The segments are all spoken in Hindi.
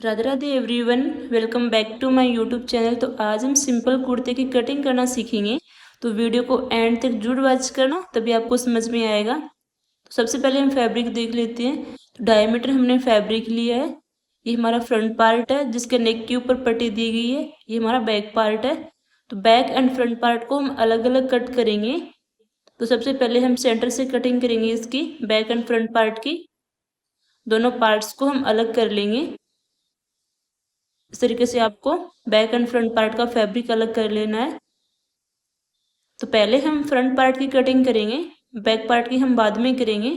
Radhe Radhe everyone, welcome back to my YouTube channel. तो आज हम सिंपल कुर्ते की कटिंग करना सीखेंगे। तो वीडियो को एंड तक जरूर वॉच करना, तभी आपको समझ में आएगा। तो सबसे पहले हम फैब्रिक देख लेते हैं। तो डायमीटर हमने फैब्रिक लिया है। ये हमारा फ्रंट पार्ट है जिसके नेक के ऊपर पट्टी दी गई है। ये हमारा बैक पार्ट है। तो बैक एंड फ्रंट पार्ट को हम अलग अलग कट करेंगे। तो सबसे पहले हम सेंटर से कटिंग करेंगे इसकी बैक एंड फ्रंट पार्ट की। दोनों पार्ट्स को हम अलग कर लेंगे। इस तरीके से आपको बैक एंड फ्रंट पार्ट का फैब्रिक अलग कर लेना है। तो पहले हम फ्रंट पार्ट की कटिंग करेंगे, बैक पार्ट की हम बाद में करेंगे।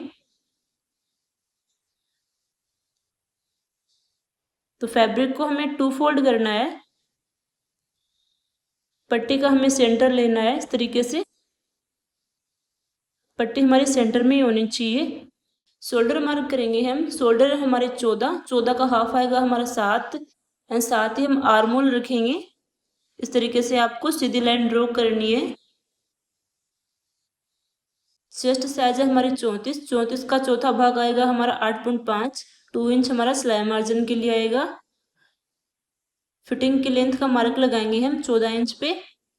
तो फैब्रिक को हमें 2 फोल्ड करना है। पट्टी का हमें सेंटर लेना है। इस तरीके से पट्टी हमारे सेंटर में ही होनी चाहिए। शोल्डर मार्क करेंगे हम। शोल्डर हमारे 14 का हाफ आएगा हमारा 7 एंड साथ ही हम आर्म होल रखेंगे। इस तरीके से आपको सीधी लाइन ड्रॉ करनी है। चेस्ट साइज है हमारी 34 का चौथा भाग आएगा हमारा 8.5। 2 इंच हमारा सिलाई मार्जिन के लिए आएगा। फिटिंग की लेंथ का मार्क लगाएंगे हम 14 इंच पे।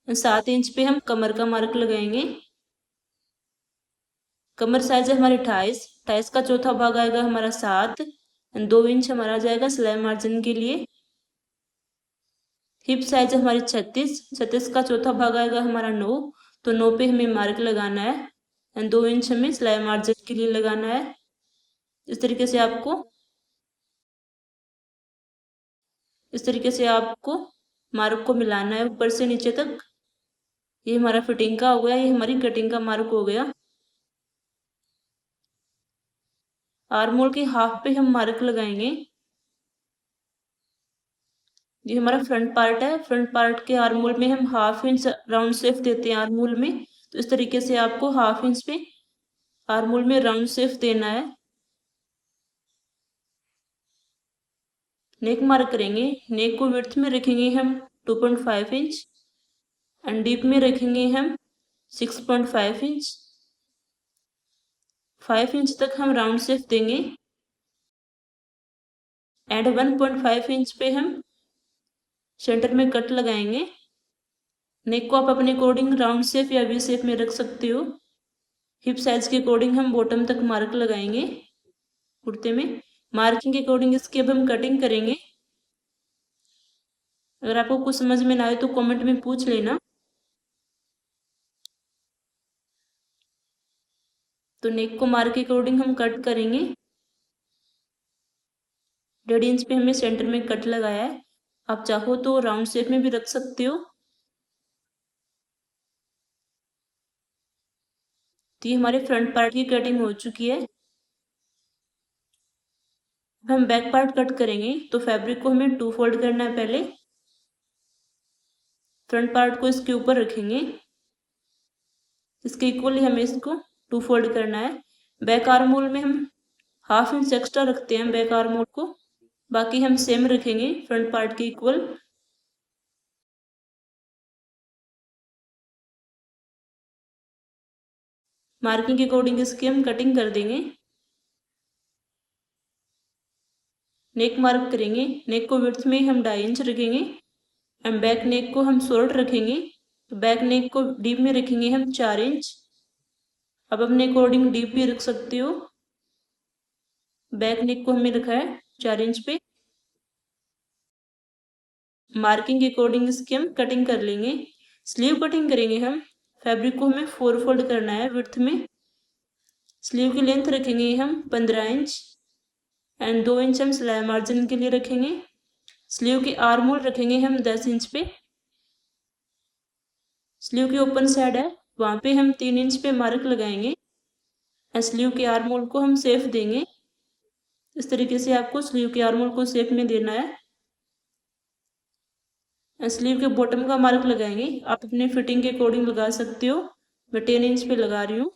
7 इंच पे हम कमर का मार्क लगाएंगे। कमर साइज है हमारी 28 का चौथा भाग आएगा हमारा 7। 2 इंच हमारा जाएगा सिलाई मार्जिन के लिए। हिप साइज है हमारी 36 का चौथा भाग आएगा हमारा 9। तो 9 पे हमें मार्क लगाना है एंड 2 इंच हमें सिलाई मार्जिन के लिए लगाना है। इस तरीके से आपको मार्क को मिलाना है ऊपर से नीचे तक। ये हमारा फिटिंग का हो गया, ये हमारी कटिंग का मार्क हो गया। आर्म होल के हाफ पे हम मार्क लगाएंगे। ये हमारा फ्रंट पार्ट है। फ्रंट पार्ट के आर्म होल में हम हाफ इंच राउंड शेप देते हैं आर्म होल में। तो इस तरीके से आपको हाफ इंच पे आर्म होल में राउंड शेप देना है। नेक मार्क करेंगे। नेक को विड्थ में रखेंगे हम 2.5 इंच एंड डीप में रखेंगे हम 6.5 इंच। 5 इंच तक हम राउंड शेप देंगे एंड 1.5 इंच पे हम सेंटर में कट लगाएंगे। नेक को आप अपने अकॉर्डिंग राउंड शेप या वी शेप में रख सकते हो। हिप साइज के अकॉर्डिंग हम बॉटम तक मार्क लगाएंगे कुर्ते में। मार्किंग के अकॉर्डिंग इसकी अब हम कटिंग करेंगे। अगर आपको कुछ समझ में ना आए तो कमेंट में पूछ लेना। तो नेक को मार्क के अकॉर्डिंग हम कट करेंगे। 1.5 इंच पे हमें सेंटर में कट लगाया है। आप चाहो तो राउंड शेप में भी रख सकते हो। तो ये हमारे फ्रंट पार्ट की कटिंग हो चुकी है। अब हम बैक पार्ट कट करेंगे। तो फैब्रिक को हमें 2 फोल्ड करना है। पहले फ्रंट पार्ट को इसके ऊपर रखेंगे। इसके इक्वली हमें इसको 2 फोल्ड करना है। बैक आर्म होल में हम हाफ इंच एक्स्ट्रा रखते हैं बैक आर्म होल को। बाकी हम सेम रखेंगे फ्रंट पार्ट के इक्वल। मार्किंग के अकॉर्डिंग इसकी हम कटिंग कर देंगे। नेक मार्क करेंगे। नेक को विड्थ में हम 2.5 इंच रखेंगे एंड बैक नेक को हम शॉर्ट रखेंगे। तो बैक नेक को डीप में रखेंगे हम 4 इंच। अब अपने अकॉर्डिंग डीप भी रख सकते हो। बैक नेक को हमने रखा है 4 इंच पे। मार्किंग के अकॉर्डिंग इसकी हम कटिंग कर लेंगे। स्लीव कटिंग करेंगे हम। फैब्रिक को हमें 4 फोल्ड करना है विड्थ में। स्लीव की लेंथ रखेंगे हम 15 इंच एंड 2 इंच हम सिलाई मार्जिन के लिए रखेंगे। स्लीव की आर्म होल रखेंगे हम 10 इंच पे। स्लीव की ओपन साइड है, वहां पे हम 3 इंच पे मार्क लगाएंगे एंड स्लीव के आर्म होल को हम शेप देंगे। इस तरीके से आपको स्लीव के आर्म होल को शेप में देना है। स्लीव के बॉटम का मार्क लगाएंगे। आप अपने फिटिंग के अकॉर्डिंग लगा सकते हो। मैं 10 इंच पे लगा रही हूँ।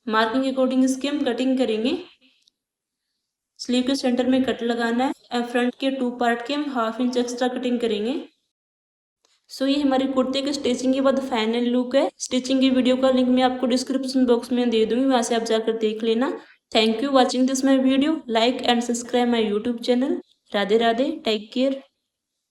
मार्किंग के अकॉर्डिंग इसकी हम कटिंग करेंगे। स्लीव के सेंटर में कट लगाना है और फ्रंट के 2 पार्ट के हम हाफ इंच एक्स्ट्रा कटिंग करेंगे। सो ये हमारे कुर्ते के स्टिचिंग के बाद फाइनल लुक है। स्टिचिंग की वीडियो का लिंक मैं आपको डिस्क्रिप्शन बॉक्स में दे दूंगी, वहां से आप जाकर देख लेना। Thank you watching this my video. Like and subscribe my YouTube channel. Radhe Radhe. Take care.